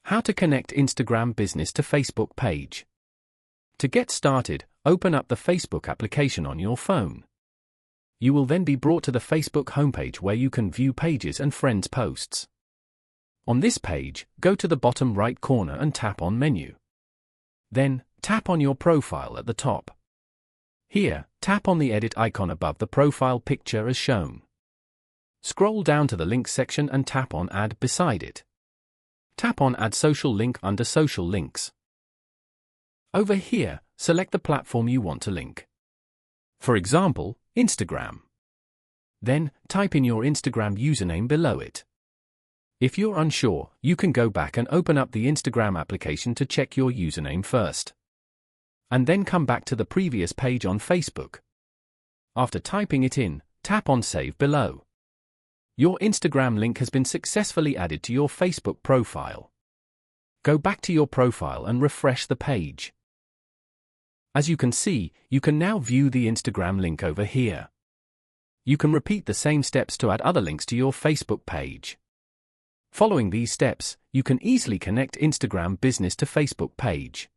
How to connect Instagram business to Facebook page. To get started, open up the Facebook application on your phone. You will then be brought to the Facebook homepage where you can view pages and friends' posts. On this page, go to the bottom right corner and tap on Menu. Then, tap on your profile at the top. Here, tap on the edit icon above the profile picture as shown. Scroll down to the links section and tap on Add beside it. Tap on Add Social Link under Social Links. Over here, select the platform you want to link. For example, Instagram. Then, type in your Instagram username below it. If you're unsure, you can go back and open up the Instagram application to check your username first. And then come back to the previous page on Facebook. After typing it in, tap on Save below. Your Instagram link has been successfully added to your Facebook profile. Go back to your profile and refresh the page. As you can see, you can now view the Instagram link over here. You can repeat the same steps to add other links to your Facebook page. Following these steps, you can easily connect Instagram business to Facebook page.